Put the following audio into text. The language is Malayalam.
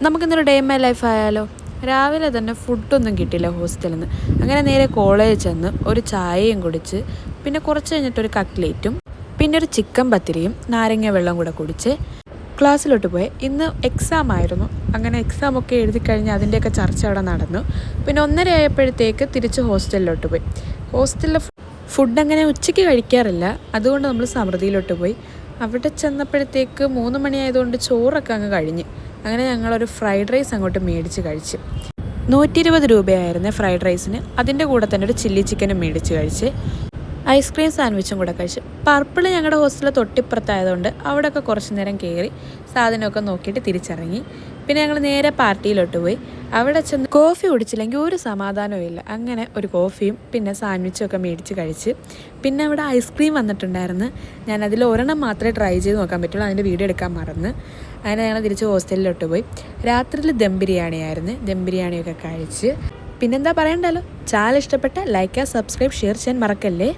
നമുക്കിന്നൊരു ഡേ മൈ ലൈഫ് ആയാലോ. രാവിലെ തന്നെ ഫുഡൊന്നും കിട്ടിയില്ല ഹോസ്റ്റലിൽ നിന്ന്. അങ്ങനെ നേരെ കോളേജിൽ ചെന്ന് ഒരു ചായയും കുടിച്ച് പിന്നെ കുറച്ച് കഴിഞ്ഞിട്ടൊരു കട്ട്ലേറ്റും പിന്നെ ഒരു ചിക്കൻ പത്തിരിയും നാരങ്ങ വെള്ളം കൂടെ കുടിച്ച് ക്ലാസ്സിലോട്ട് പോയി. ഇന്ന് എക്സാം ആയിരുന്നു. അങ്ങനെ എക്സാമൊക്കെ എഴുതി കഴിഞ്ഞ് അതിൻ്റെയൊക്കെ ചർച്ച അവിടെ നടന്നു. പിന്നെ 1:30 ആയപ്പോഴത്തേക്ക് തിരിച്ച് ഹോസ്റ്റലിലോട്ട് പോയി. ഹോസ്റ്റലിലെ ഫുഡ് അങ്ങനെ ഉച്ചയ്ക്ക് കഴിക്കാറില്ല, അതുകൊണ്ട് നമ്മൾ സമൃദ്ധിയിലോട്ട് പോയി. അവിടെ ചെന്നപ്പോഴത്തേക്ക് 3 മണിയായതുകൊണ്ട് ചോറൊക്കെ അങ്ങ് കഴിഞ്ഞ്. അങ്ങനെ ഞങ്ങളൊരു ഫ്രൈഡ് റൈസ് അങ്ങോട്ട് മേടിച്ച് കഴിച്ച്. 120 രൂപയായിരുന്നു ഫ്രൈഡ് റൈസിന്. അതിൻ്റെ കൂടെ തന്നെ ഒരു ചില്ലി ചിക്കനും മേടിച്ച് കഴിച്ച്. ഐസ്ക്രീം സാൻഡ്വിച്ചും കൂടെ കഴിച്ച്. പർപ്പിൾ ഞങ്ങളുടെ ഹോസ്റ്റലിൽ തൊട്ടിപ്പുറത്തായതുകൊണ്ട് അവിടെയൊക്കെ കുറച്ച് നേരം കയറി സാധനമൊക്കെ നോക്കിയിട്ട് തിരിച്ചിറങ്ങി. പിന്നെ ഞങ്ങൾ നേരെ പാർട്ടിയിലോട്ട് പോയി. അവിടെ ചെന്ന് കോഫി കുടിച്ചില്ലെങ്കിൽ ഒരു സമാധാനവും ഇല്ല. അങ്ങനെ ഒരു കോഫിയും പിന്നെ സാൻഡ്വിച്ചും ഒക്കെ മേടിച്ച് കഴിച്ച്. പിന്നെ അവിടെ ഐസ്ക്രീം വന്നിട്ടുണ്ടായിരുന്നു. ഞാൻ അതിൽ ഒരെണ്ണം മാത്രമേ ട്രൈ ചെയ്ത് നോക്കാൻ പറ്റുള്ളൂ, അതിൻ്റെ വീഡിയോ എടുക്കാൻ മറന്ന്. അങ്ങനെ ഞങ്ങൾ തിരിച്ച് ഹോസ്റ്റലിലോട്ട് പോയി. രാത്രിയിൽ ദം ബിരിയാണി ആയിരുന്നു. ദം ബിരിയാണിയൊക്കെ കഴിച്ച് പിന്നെന്താ പറയണ്ടല്ലോ. ചാനൽ ഇഷ്ടപ്പെട്ട ലൈക്ക്, സബ്സ്ക്രൈബ്, ഷെയർ ചെയ്യാൻ മറക്കല്ലേ.